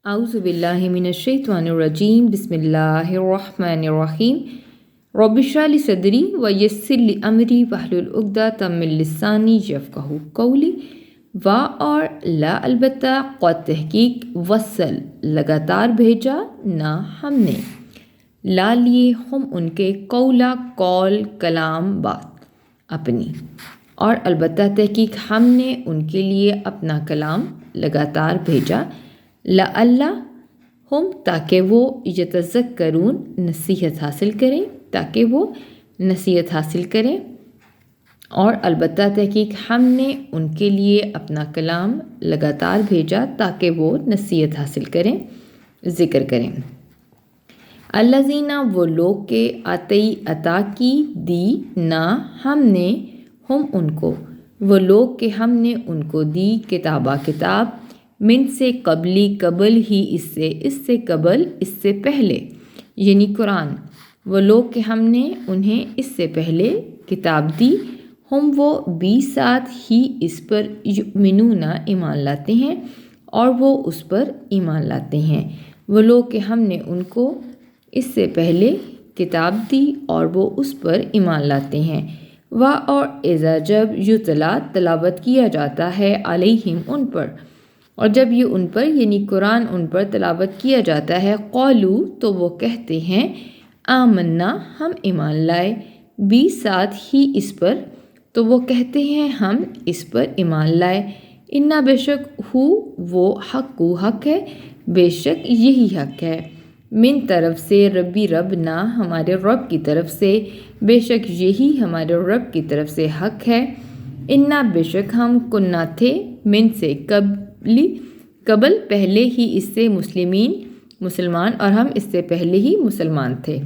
اعوذ باللہ من الشیطان الرجیم بسم اللہ الرحمن الرحیم رب اشرح لی صدری ویسر لی امری واحلل عقدۃ من لسانی یفقہوا قولی اور لا البتہ قد تحقیق وصل لگاتار بھیجا نہ ہم نے لا لیے ہم ان کے قولا قول کلام بات اپنی اور البتہ تحقیق ہم نے ان کے لیے اپنا کلام لگاتار بھیجا لعل ہم تاکہ وہ یتذکرون نصیحت حاصل کریں اور البتہ تحقیق ہم نے ان کے لیے اپنا کلام لگاتار بھیجا تاکہ وہ نصیحت حاصل کریں ذکر کریں۔ الذین وہ لوگ کے عطا کی دی نہ ہم نے ہم ان کو وہ لوگ کہ ہم نے ان کو دی کتاب من سے قبل ہی اس سے قبل اس سے پہلے یعنی قرآن وہ لوگ کہ ہم نے انہیں اس سے پہلے کتاب دی ہم وہ بھی ساتھ ہی اس پر یؤمنون ایمان لاتے ہیں اور وہ اس پر ایمان لاتے ہیں وہ لوگ کہ ہم نے ان کو اس سے پہلے کتاب دی اور وہ اس پر ایمان لاتے ہیں اور اذا جب یتلا تلاوت کیا جاتا ہے علیہم ان پر اور جب یہ ان پر یعنی قرآن ان پر تلاوت کیا جاتا ہے قولو تو وہ کہتے ہیں آمنا ہم ایمان لائے بھی ساتھ ہی اس پر تو وہ کہتے ہیں ہم اس پر ایمان لائے انا بے شک ہو وہ حق ہے بے شک یہی حق ہے من طرف سے ربی رب نہ ہمارے رب کی طرف سے بے شک یہی ہمارے رب کی طرف سے حق ہے انا بے شک ہم کنہ تھے من سے قبل پہلے ہی اس سے مسلمان اور ہم اس سے پہلے ہی مسلمان تھے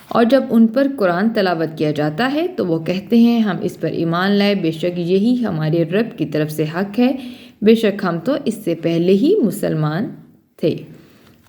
اور جب ان پر قرآن تلاوت کیا جاتا ہے تو وہ کہتے ہیں ہم اس پر ایمان لائے بے شک یہی ہمارے رب کی طرف سے حق ہے بے شک ہم تو اس سے پہلے ہی مسلمان تھے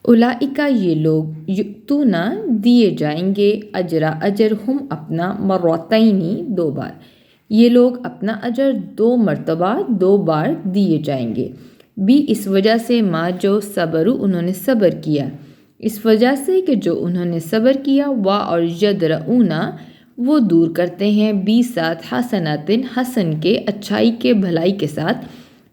اولئک یہ لوگ یؤتون دیے جائیں گے اجر ہم اپنا مرتین 2 بار یہ لوگ اپنا اجر 2 مرتبہ 2 بار دیے جائیں گے بھی اس وجہ سے ما جو صبروا انہوں نے صبر کیا اس وجہ سے کہ جو انہوں نے صبر کیا اور یدرؤون وہ دور کرتے ہیں بھی ساتھ حسنات حسن کے اچھائی کے بھلائی کے ساتھ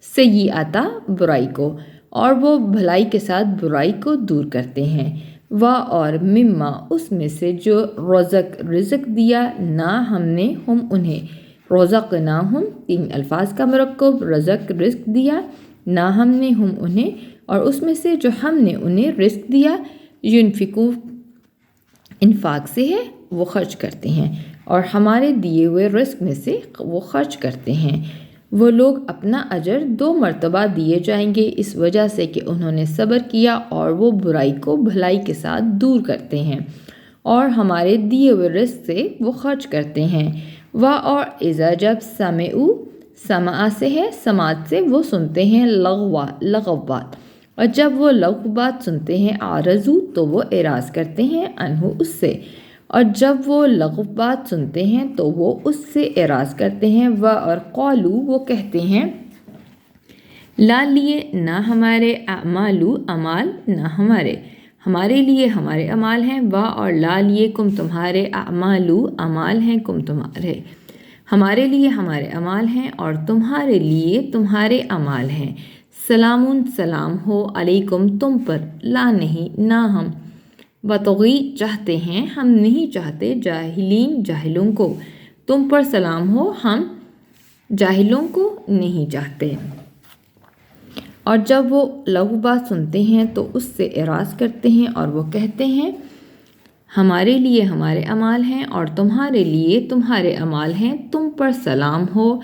سیئات برائی کو اور وہ بھلائی کے ساتھ برائی کو دور کرتے ہیں اور مما اس میں سے جو رزق دیا نہ ہم نے ہم انہیں رزقناہم 3 الفاظ کا مرکب رزق دیا نہ ہم نے ہم انہیں اور اس میں سے جو ہم نے انہیں رزق دیا ينفقون انفاق سے ہے وہ خرچ کرتے ہیں اور ہمارے دیے ہوئے رزق میں سے وہ خرچ کرتے ہیں وہ لوگ اپنا اجر 2 مرتبہ دیے جائیں گے اس وجہ سے کہ انہوں نے صبر کیا اور وہ برائی کو بھلائی کے ساتھ دور کرتے ہیں اور ہمارے دیے ہوئے رزق سے وہ خرچ کرتے ہیں اور اذا جب سمع سے ہے سماعت سے وہ سنتے ہیں لغوات اور جب وہ لغو بات سنتے ہیں عارضو تو وہ اعراض کرتے ہیں عنہ اس سے اور جب وہ لغو بات سنتے ہیں تو وہ اس سے اعراض کرتے ہیں اور قالو وہ کہتے ہیں لا لیے نہ ہمارے اعمال نہ ہمارے لیے ہمارے اعمال ہیں اور لا لیے کم تمہارے اعمال ہیں کم تمہارے ہمارے لیے ہمارے اعمال ہیں اور تمہارے لیے تمہارے اعمال ہیں سلام ہو علیکم تم پر لا نہیں نہ ہم بتغی چاہتے ہیں ہم نہیں چاہتے جاہلوں کو تم پر سلام ہو ہم جاہلوں کو نہیں چاہتے اور جب وہ لغو بات سنتے ہیں تو اس سے اعراض کرتے ہیں اور وہ کہتے ہیں ہمارے لیے ہمارے اعمال ہیں اور تمہارے لیے تمہارے اعمال ہیں تم پر سلام ہو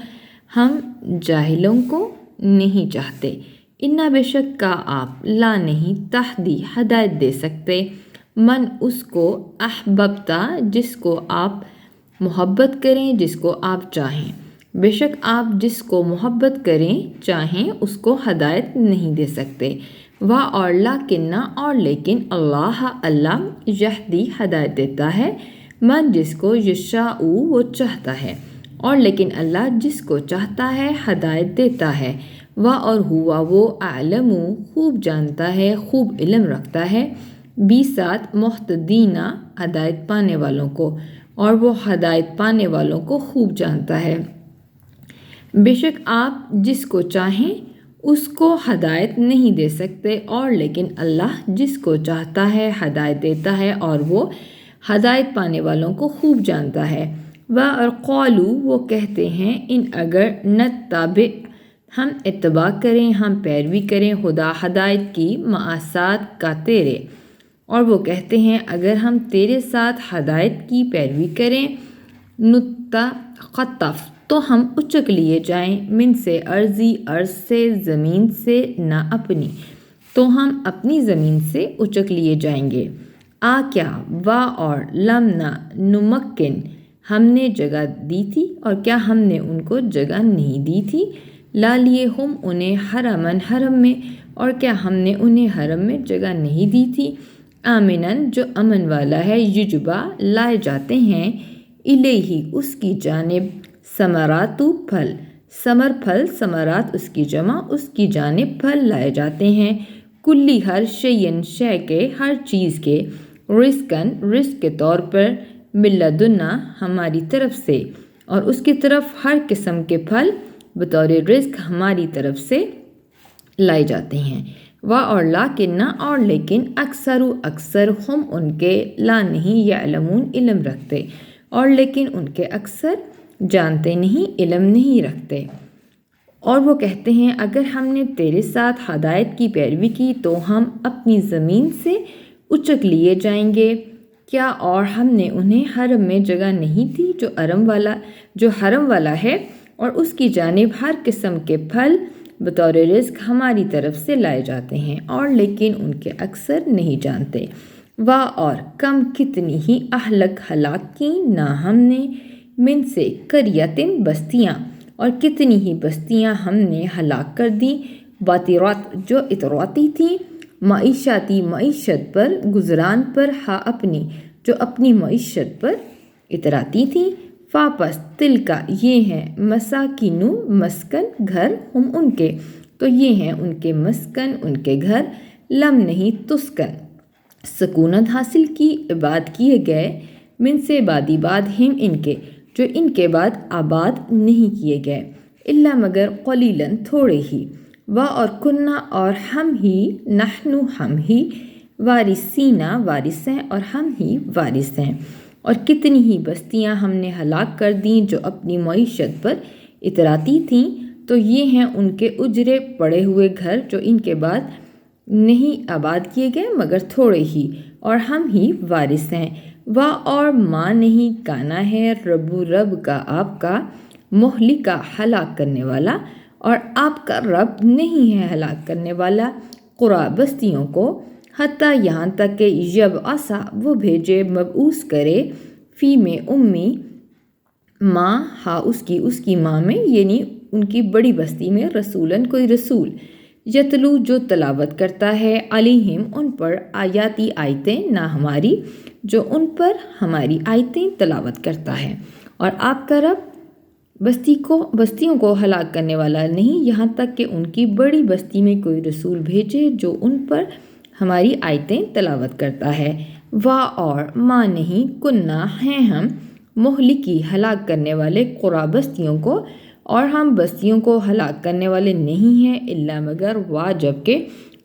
ہم جاہلوں کو نہیں چاہتے انا بے شک کا آپ لا نہیں تہدی ہدایت دے سکتے من اس کو احببتا جس کو آپ محبت کریں جس کو آپ چاہیں بے شک آپ جس کو محبت کریں چاہیں اس کو ہدایت نہیں دے سکتے اور لیکن اور لیکن اللہ یہدی ہدایت دیتا ہے من جس کو یشاء وہ چاہتا ہے اور لیکن اللہ جس کو چاہتا ہے ہدایت دیتا ہے وا اور ہوا وہ اعلم خوب جانتا ہے، خوب علم رکھتا ہے، بی ساتھ محتدینہ ہدایت پانے والوں کو، اور وہ ہدایت پانے والوں کو خوب جانتا ہے۔ بے شک آپ جس کو چاہیں اس کو ہدایت نہیں دے سکتے، اور لیکن اللہ جس کو چاہتا ہے ہدایت دیتا ہے، اور وہ ہدایت پانے والوں کو خوب جانتا ہے۔ اور قالو وہ کہتے ہیں، ان اگر نتبع ہم اتباع کریں، ہم پیروی کریں، ہدا ہدایت کی، معاسات کا تیرے، اور وہ کہتے ہیں اگر ہم تیرے ساتھ ہدایت کی پیروی کریں، نتخطف تو ہم اچک لیے جائیں، من سے ارضی ارض سے، زمین سے، نہ اپنی تو ہم اپنی زمین سے اچک لیے جائیں گے۔ کیا وا اور لم نہ نمکن ہم نے جگہ دی تھی، اور کیا ہم نے ان کو جگہ نہیں دی تھی، لا لیے ہم انہیں حرمن حرم میں، اور کیا ہم نے انہیں حرم میں جگہ نہیں دی تھی، آمنن جو امن والا ہے، یجبا لائے جاتے ہیں، الیہ اس کی جانب، ثمراتو پھل، ثمر پھل، ثمرات اس کی جمع، اس کی جانب پھل لائے جاتے ہیں، کلی ہر شیئن شے کے، ہر چیز کے، رزقن رزق کے طور پر، من لدنا ہماری طرف سے، اور اس کی طرف ہر قسم کے پھل بطور رزق ہماری طرف سے لائے جاتے ہیں۔ اور لیکن اور لیکن اکثر ہم ان کے لا نہیں یعلمون علم رکھتے، اور لیکن ان کے اکثر جانتے نہیں، علم نہیں رکھتے۔ اور وہ کہتے ہیں اگر ہم نے تیرے ساتھ ہدایت کی پیروی کی تو ہم اپنی زمین سے اچک لیے جائیں گے، کیا اور ہم نے انہیں حرم میں جگہ نہیں دی جو حرم والا ہے، اور اس کی جانب ہر قسم کے پھل بطور رزق ہماری طرف سے لائے جاتے ہیں، اور لیکن ان کے اکثر نہیں جانتے۔ اور کم کتنی ہی ہلاک کی نہ ہم نے، من سے قریتن بستیاں، اور کتنی ہی بستیاں ہم نے ہلاک کر دی، باطرات جو اتراتی تھیں، معیشت پر، گزران پر، اپنی جو اپنی معیشت پر اتراتی تھیں، واپس تلکا یہ ہیں، مساکینو مسکن گھر، ہم ان کے تو یہ ہیں ان کے مسکن ان کے گھر، لم نہیں تسکن سکونت حاصل کی، عباد کیے گئے، من سے بعدی بعد ہم ان کے جو ان کے بعد آباد نہیں کیے گئے، الا مگر قلیلاً تھوڑے ہی، اور کنہ اور ہم ہی، نحنو ہم ہی، وارثینہ وارث ہیں، اور ہم ہی وارث ہیں، اور کتنی ہی بستیاں ہم نے ہلاک کر دیں جو اپنی معیشت پر اتراتی تھیں، تو یہ ہیں ان کے اجرے پڑے ہوئے گھر جو ان کے بعد نہیں آباد کیے گئے مگر تھوڑے ہی، اور ہم ہی وارث ہیں۔ اور ماں نہیں کانا ہے رب کا آپ کا، مہلکا ہلاک کرنے والا، اور آپ کا رب نہیں ہے ہلاک کرنے والا، قرا بستیوں کو، حتیٰ یہاں تک کہ جب آسا وہ بھیجے، مبعوث کرے، فی میں امی ماں، اس کی ماں میں، یعنی ان کی بڑی بستی میں، رسولن کوئی رسول، یتلو جو تلاوت کرتا ہے، علیہم ان پر، آیاتی آیتیں، نہ ہماری جو ان پر ہماری آیتیں تلاوت کرتا ہے۔ اور آپ کا رب بستیوں کو ہلاک کرنے والا نہیں، یہاں تک کہ ان کی بڑی بستی میں کوئی رسول بھیجے جو ان پر ہماری آیتیں تلاوت کرتا ہے۔ اور ماں نہیں کنہ ہیں ہم، مہلکی ہلاک کرنے والے، قرا بستیوں کو، اور ہم بستیوں کو ہلاک کرنے والے نہیں ہیں، الا مگر جب کہ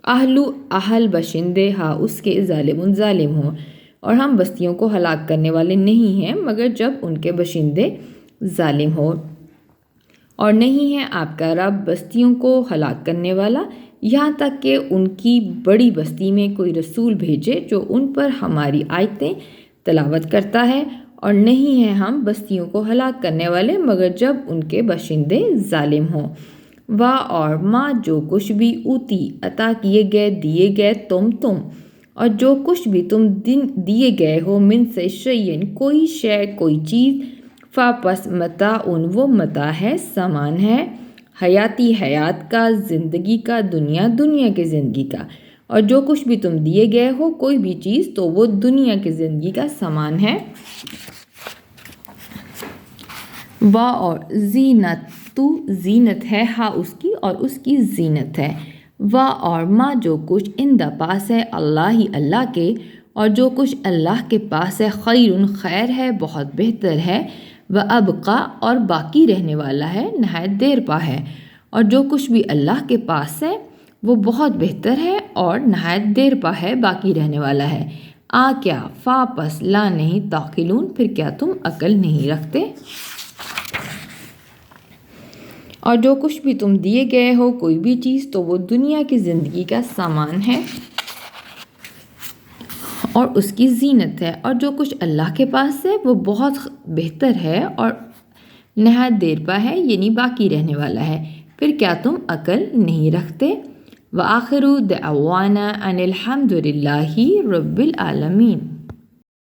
اہل بشندے اس کے ظالم ہوں، اور ہم بستیوں کو ہلاک کرنے والے نہیں ہیں مگر جب ان کے بشندے ظالم ہو۔ اور نہیں ہے آپ کا رب بستیوں کو ہلاک کرنے والا، یہاں تک کہ ان کی بڑی بستی میں کوئی رسول بھیجے جو ان پر ہماری آیتیں تلاوت کرتا ہے، اور نہیں ہیں ہم بستیوں کو ہلاک کرنے والے مگر جب ان کے باشندے ظالم ہوں۔ اور ماں جو کچھ بھی اوتی عطا کیے گئے، دیے گئے، تم اور جو کچھ بھی تم دیے گئے ہو، من سے شیئن کوئی شے کوئی چیز، پس متاعن وہ متاع ہے، سامان ہے، حیاتی حیات کا، زندگی کا، دنیا کی زندگی کا، اور جو کچھ بھی تم دیے گئے ہو کوئی بھی چیز تو وہ دنیا کی زندگی کا سامان ہے۔ اور زینت تو زینت ہے، ہا اس کی اور اس کی زینت ہے، وا اور ما جو کچھ اندہ پاس ہے اللہ ہی اللہ کے، اور جو کچھ اللہ کے پاس ہے خیر خیر ہے، بہت بہتر ہے، و ابقا اور باقی رہنے والا ہے، نہایت دیر پا ہے، اور جو کچھ بھی اللہ کے پاس ہے وہ بہت بہتر ہے اور نہایت دیر پا ہے، باقی رہنے والا ہے، آ کیا فا پس لا نہیں تعقلون پھر کیا تم عقل نہیں رکھتے؟ اور جو کچھ بھی تم دیے گئے ہو کوئی بھی چیز تو وہ دنیا کی زندگی کا سامان ہے اور اس کی زینت ہے، اور جو کچھ اللہ کے پاس ہے وہ بہت بہتر ہے اور نہایت دیر پا ہے، یعنی باقی رہنے والا ہے، پھر کیا تم عقل نہیں رکھتے؟ وآخر دعوانا ان الحمد للہ رب العالمین۔